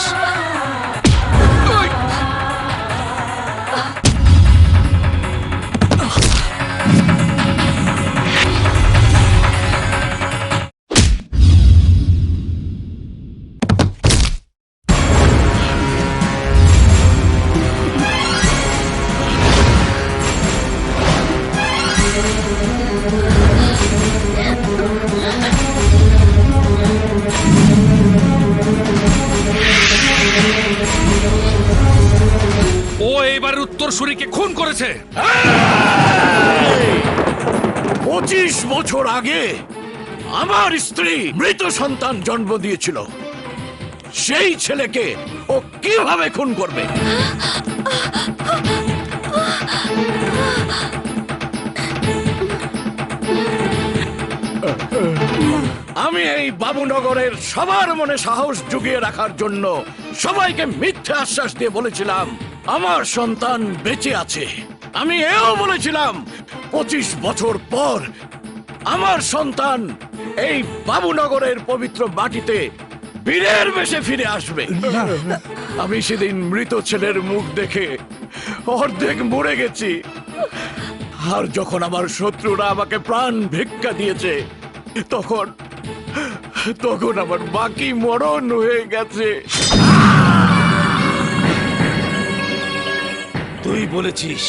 ও এইবারের উত্তরসূরিকে খুন করেছে। 25 বছর আগে আমার স্ত্রী মৃত সন্তান জন্ম দিয়েছিল, সেই ছেলেকে ও কিভাবে খুন করবে? আমি এই বাবুনগরের সবার মনে সাহস জুগিয়ে রাখার জন্য সবাইকে মিথ্যা আশ্বাস দিয়ে বলেছিলাম আমার সন্তান বেঁচে আছে। আমি এও বলেছিলাম 25 বছর পর আমার সন্তান এই বাবুনগরের পবিত্র মাটিতে বীরের বেশে ফিরে আসবে। আমি সেদিন মৃত ছেলের মুখ দেখে অর্ধেক মরে গেছি, আর যখন আমার শত্রুরা আমাকে প্রাণ ভিক্ষা দিয়েছে তখন তখন আমার বাকি মরণ হয়ে গেছে। তুই বলেছিস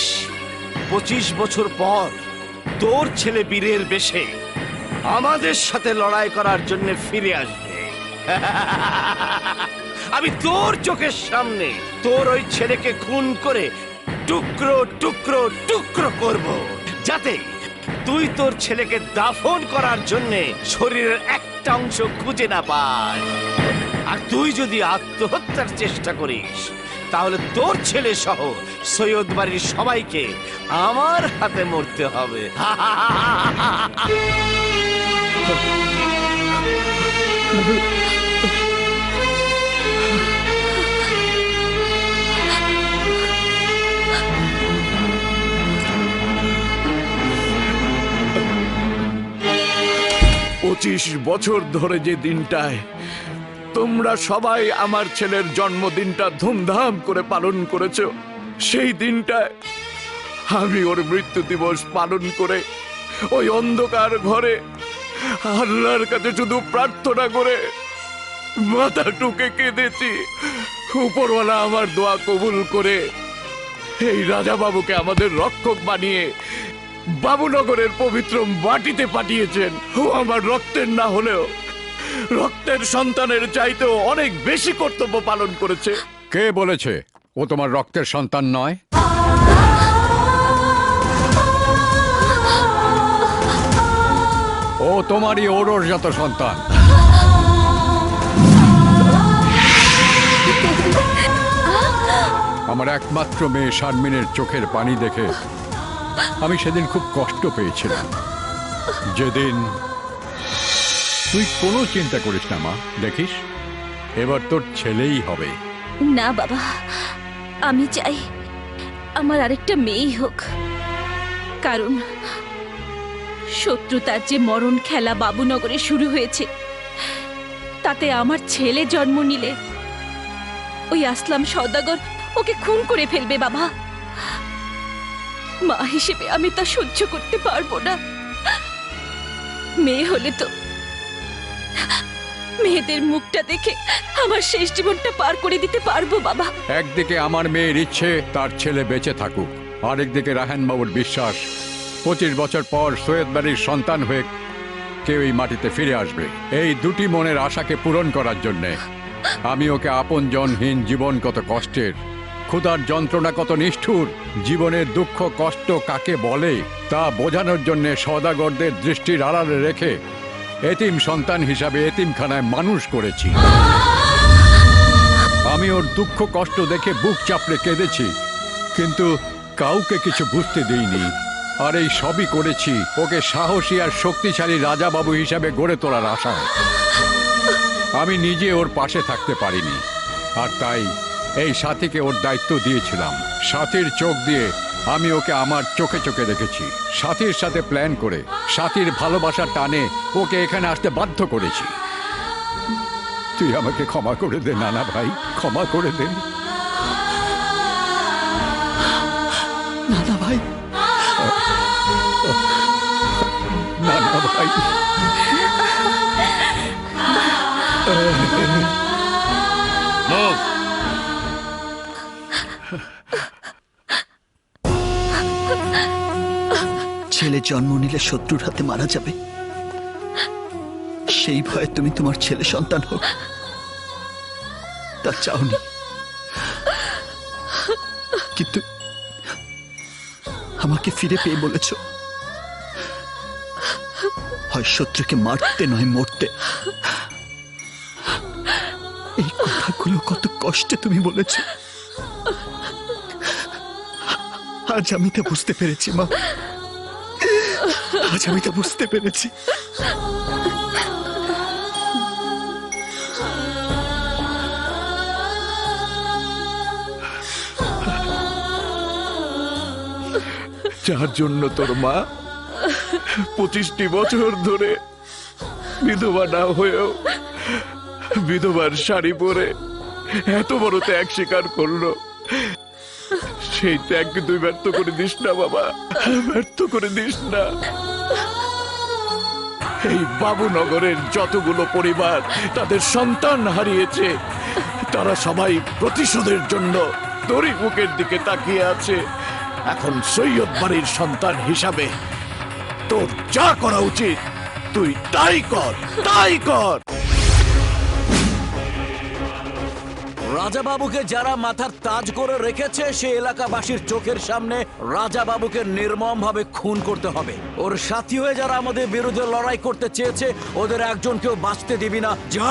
25 বছর পর তোর ছেলে বীরের বেশে আমাদের সাথে লড়াই করার জন্য ফিরে আসবে। আমি তোর চোখের সামনে তোর ওই ছেলেকে খুন করে টুকরো টুকরো টুকরো করব, যাতে তুই তোর ছেলেকে দাফন করার জন্য শরীরের একটা অংশ খুঁজে না পাস। আর তুই যদি আত্মহত্যার চেষ্টা করিস তাহলে তোর ছেলে সহ সৈয়দ বাড়ির সবাইকে আমার হাতে মরতে হবে। 25 বছর ধরে যে দিনটায় তোমরা সবাই আমার ছেলের জন্মদিনটা ধুমধাম করে পালন করেছো, সেই দিনটায় আমি ওর মৃত্যু দিবস পালন করে ওই অন্ধকার ঘরে আল্লাহর কাছে শুধু প্রার্থনা করে মাথা টুকে কেঁদেছি। উপরওয়ালা আমার দোয়া কবুল করে এই রাজা বাবুকে আমাদের রক্ষক বানিয়ে বাবুনগরের পবিত্র মাটিতে পাঠিয়েছেন। ও আমার রক্তের না হলেও রক্তের সন্তানের চাইতেও অনেক বেশি কর্তব্য পালন করেছে। কে বলেছে ও তোমার রক্তের সন্তান নয়? ও তোমারই ওরজাত সন্তান। আমার একমাত্র মেয়ে শারমিনের চোখের পানি দেখে আমি সেদিন খুব কষ্ট পেয়েছিলাম। যেদিন তুই কোনো চিন্তা করিস না মা, দেখিস এবার তোর ছেলেই হবে। না বাবা, আমি চাই আমার আরেকটা মেয়েই হোক, কারণ শত্রুতার যে মরণ খেলা বাবুনগরে শুরু হয়েছে তাতে আমার ছেলে জন্ম নিলে ওই আসলাম সওদাগর ওকে খুন করে ফেলবে বাবা। মা হিসেবে আমি তা সহ্য করতে পারবো না। মেয়ে হলে তো মেয়েদের মুখটা দেখে আমার শেষ জীবনটা পার করে দিতে পারবো বাবা। একদিকে আমার মেয়ের ইচ্ছে তার ছেলে বেঁচে থাকুক, আরেকদিকে রায়হান বাবুর বিশ্বাস 25 বছর পর সৈয়দ বাড়ির সন্তান হয়ে কেউ এই মাটিতে ফিরে আসবে। এই দুটি মনের আশাকে পূরণ করার জন্যে আমি ওকে আপনজনহীন জীবন কত কষ্টের, ক্ষুধার যন্ত্রণা কত নিষ্ঠুর, জীবনের দুঃখ কষ্ট কাকে বলে তা বোঝানোর জন্যে সওদাগরদের দৃষ্টির আড়ালে রেখে এতিম সন্তান হিসাবে এতিমখানায় মানুষ করেছি। আমি ওর দুঃখ কষ্ট দেখে বুক চাপড়ে কেঁদেছি, কিন্তু কাউকে কিছু বুঝতে দিইনি। আর এই সবই করেছি ওকে সাহসী আর শক্তিশালী রাজাবাবু হিসাবে গড়ে তোলার আশায়। আমি নিজে ওর পাশে থাকতে পারিনি, আর তাই এই সাথীকে ওর দায়িত্ব দিয়েছিলাম। সাথীর চোখ দিয়ে আমি ওকে আমার চোখে চোখে দেখেছি, সাথীর সাথে প্ল্যান করে সাথীর ভালোবাসার টানে ওকে এখানে আসতে বাধ্য করেছি। তুই আমাকে ক্ষমা করে দে নানা ভাই, ক্ষমা করে দে। নানা ভাই, নানা ভাই, ছেলে জন্ম নিলে শত্রুর হাতে মারা যাবে, সেই ভয়ে তুমি তোমার ছেলে সন্তান হোক তা চাওনি, কিন্তু আমাকে ফিরে পেয়ে বলেছ হয় শত্রুকে মারতে নয় মরতে। এই কথাগুলো কত কষ্টে তুমি বলেছ, আজ আমি তা বুঝতে পেরেছি মা, আজ আমি তা বুঝতে পেরেছি। যার জন্য তোর মা 25টি বছর ধরে বিধবা না হয়েও বিধবার শাড়ি পরে এত বড় ত্যাগ স্বীকার করলো, সেই ত্যাগকে তুই ব্যর্থ করে দিস না বাবা, ব্যর্থ করে দিস না। এই বাবুনগরের যতগুলো পরিবার তাদের সন্তান হারিয়েছে, তারা সবাই প্রতিশোধের জন্য তোরই মুখের দিকে তাকিয়ে আছে। এখন সৈয়দ বাড়ির সন্তান হিসাবে তোর যা করা উচিত তুই তাই কর, তাই কর। রাজাবাবুকে যারা মাথার তাজ করে রেখেছে সে এলাকাবাসীর চোখের সামনে রাজাবাবুকে নির্মমভাবে খুন করতে হবে। ওর সাথী হয়ে যারা আমাদের বিরুদ্ধে লড়াই করতে চেয়েছে ওদের একজনকেও বাঁচতে দিবি না। যা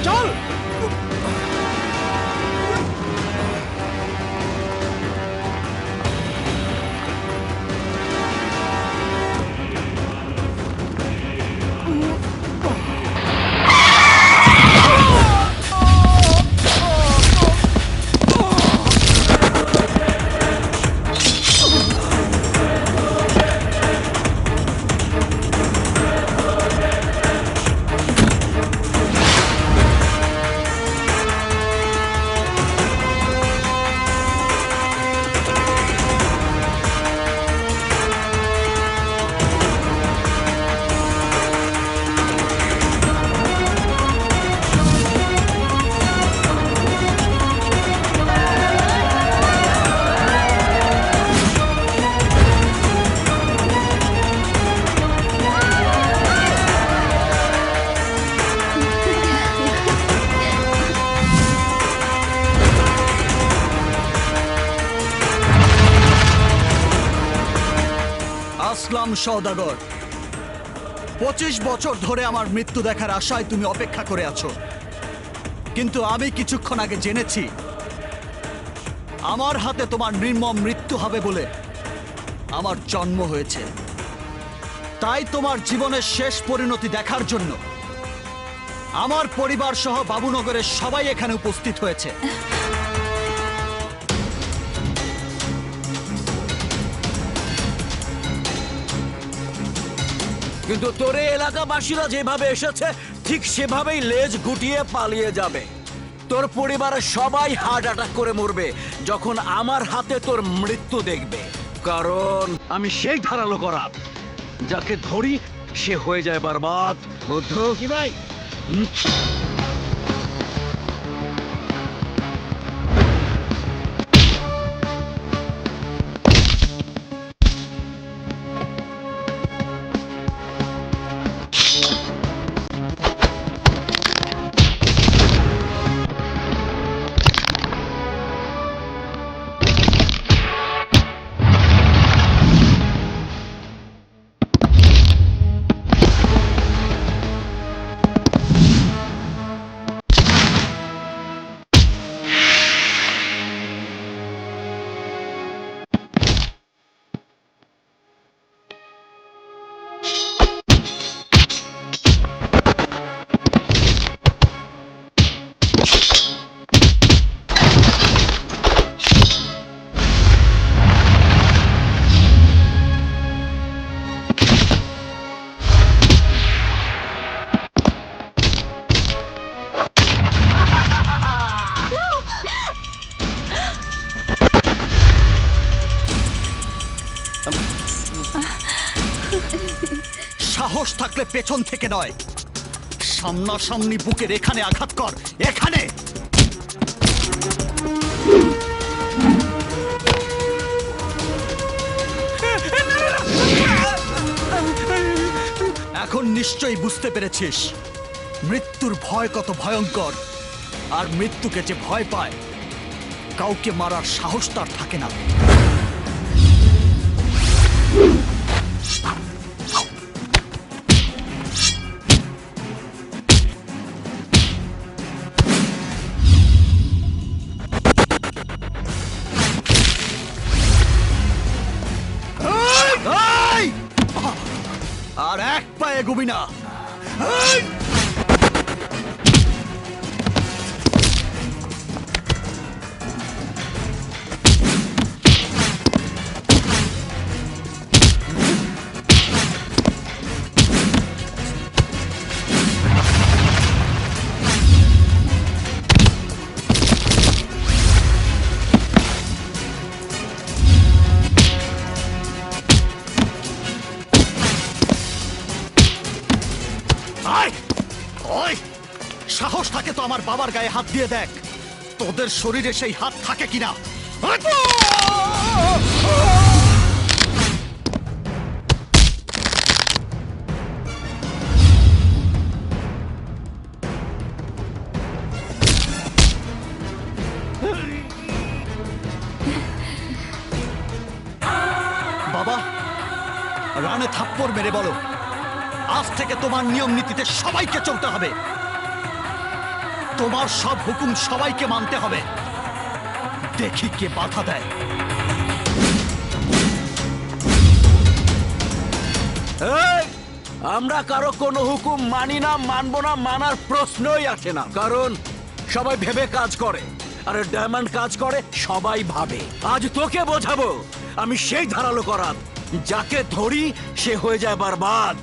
চল। আসলাম সওদাগর, 25 বছর ধরে আমার মৃত্যু দেখার আশায় তুমি অপেক্ষা করে আছো, কিন্তু আমি কিছুক্ষণ আগে জেনেছি আমার হাতে তোমার নির্মম মৃত্যু হবে বলে আমার জন্ম হয়েছে। তাই তোমার জীবনের শেষ পরিণতি দেখার জন্য আমার পরিবার সহ বাবুনগরের সবাই এখানে উপস্থিত হয়েছে। কিন্তু তোরে এলাকাবাসীরা যেভাবে এসেছে ঠিক সেভাবেই লেজ গুটিয়ে পালিয়ে যাবে। তোর পরিবারের সবাই হার্ট অ্যাটাক করে মরবে যখন আমার হাতে তোর মৃত্যু দেখবে, কারণ আমি সেই ধারালো করা যাকে ধরি সে হয়ে যায় বরবাদ। বুদ্ধ কি ভাই, সাহস থাকলে পেছন থেকে নয়, সামনাসামনি বুকের এখানে আঘাত কর, এখানে। এখন নিশ্চয়ই বুঝতে পেরেছিস মৃত্যুর ভয় কত ভয়ঙ্কর, আর মৃত্যুকে যে ভয় পায় কাউকে মারার সাহস তার থাকে না। আর এক পায়ে এগোবি না। সাহস থাকে তো আমার বাবার গায়ে হাত দিয়ে দেখ, তোদের শরীরে সেই হাত থাকে কিনা। বাবা, রানে থাপ্পড় মেরে বলো আজ থেকে তোমার নিয়ম নীতিতে সবাইকে চলতে হবে, তোমার সব হুকুম সবাইকে মানতে হবে। দেখি কে বাধা দেয়। আমরা কারো কোনো হুকুম মানি না, মানবো না, মানার প্রশ্নই আসে না। কারণ সবাই ভেবে কাজ করে, আর ডায়মন্ড কাজ করে সবাই ভাবে। আজ তোকে বোঝাবো আমি সেই ধারালো করাত, যাকে ধরি সে হয়ে যায় বরবাদ।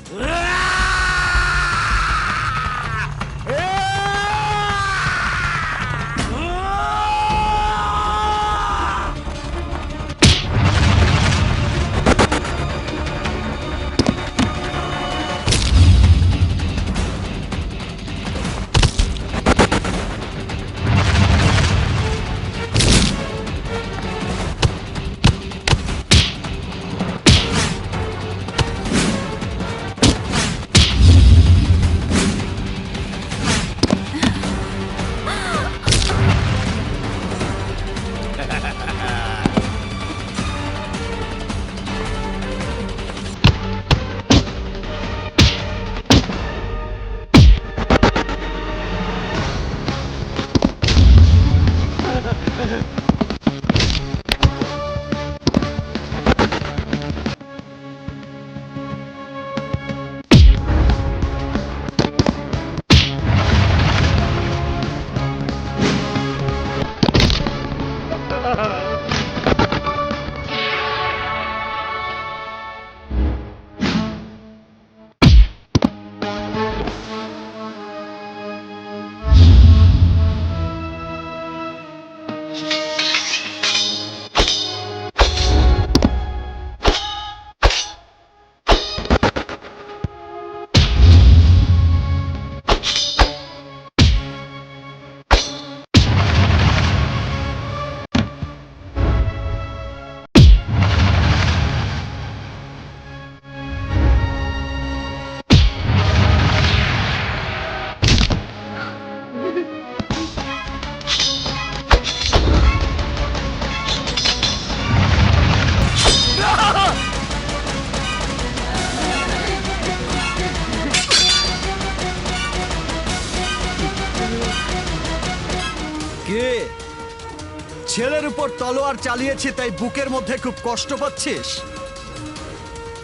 তলোয়ার চালিয়েছি তাই বুকের মধ্যে খুব কষ্ট পাচ্ছিস?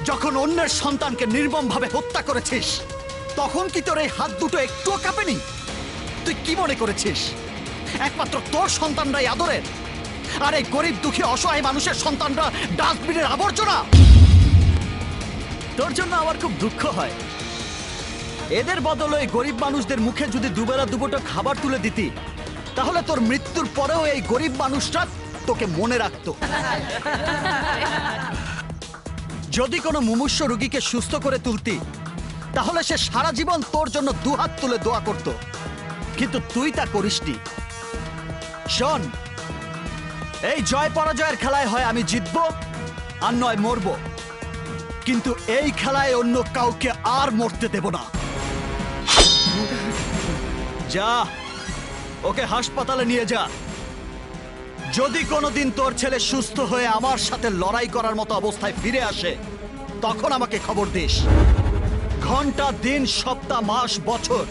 যখন অন্যের সন্তানকে নির্মমভাবে হত্যা করেছিস তখন কি তোর এই হাত দুটো একটুও কাঁপেনি? তুই কি মনে করেছিস একমাত্র তোর সন্তানরাই আদরের, আর এই গরিব দুঃখী অসহায় মানুষের সন্তানরা ডাস্টবিনের আবর্জনা? তোর জন্য আমার খুব দুঃখ হয়। এদের বদলে এই গরিব মানুষদের মুখে যদি দুবেলা দুপুরটা খাবার তুলে দিতি তাহলে তোর মৃত্যুর পরেও এই গরিব মানুষটা তোকে মনে রাখতো। যদি কোনো মুমূর্ষু রোগীকে সুস্থ করে তুলতি তাহলে সে সারা জীবন তোর জন্য দুহাত তুলে দোয়া করত, কিন্তু তুই তা করিসনি। শোন, এই জয় পরাজয়ের খেলায় হয় আমি জিতবো আর নয় মরবো, কিন্তু এই খেলায় অন্য কাউকে আর মরতে দেব না। যা, ওকে হাসপাতালে নিয়ে যা। যদি কোনোদিন তোর ছেলে সুস্থ হয়ে আমার সাথে লড়াই করার মতো অবস্থায় ফিরে আসে তখন আমাকে খবর দিস। ঘন্টা, দিন, সপ্তাহ, মাস, বছর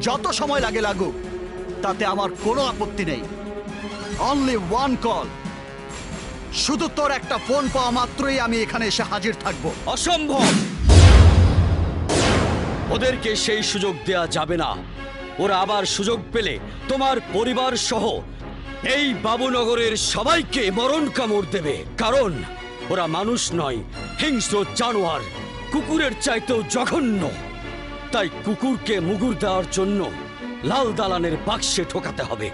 যত সময় লাগে লাগুক তাতে আমার কোনো আপত্তি নেই। অনলি ওয়ান কল, শুধু তোর একটা ফোন পাওয়া মাত্রই আমি এখানে এসে হাজির থাকবো। অসম্ভব! ওদেরকে সেই সুযোগ দেয়া যাবে না। ওরা আবার সুযোগ পেলে তোমার পরিবার সহ এই বাবুনগরের সবাইকে মরণ কামড় দেবে, কারণ ওরা মানুষ নয়, হিংস্র জানোয়ার, কুকুরের চাইতেও জঘন্য। তাই কুকুরকে মুগুর দেওয়ার জন্য লাল দালানের বাক্সে ঠোকাতে হবে।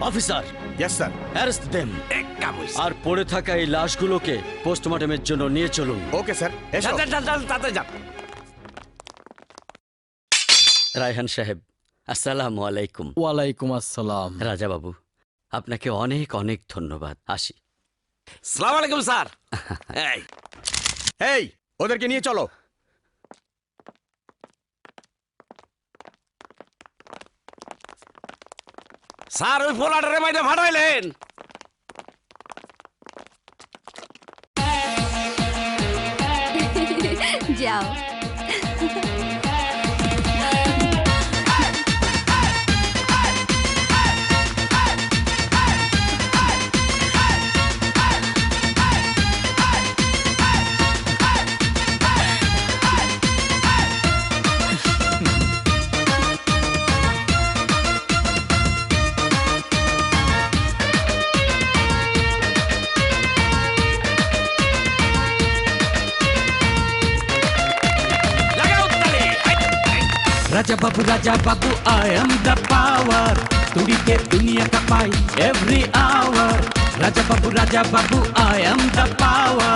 Officer, yes sir, arrest them. আর পড়ে থাকা এই লাশগুলোকে পোস্টমর্টমের জন্য নিয়ে চলুন। Okay sir. তাতে যা। রায়হান সাহেব, আসসালামু আলাইকুম। ওয়ালাইকুম আসসালাম। রাজা বাবু, আপনাকে অনেক অনেক ধন্যবাদ। আসি। সালাম আলাইকুম স্যার। এই, ওদেরকে নিয়ে চলো। স্যার, ওই ফোলাটারে মাইরে ফাটাইলেন। যাও। Raja Babu, I am the power. Tudi ke dunia ka pai every hour. Raja Babu, I am the power.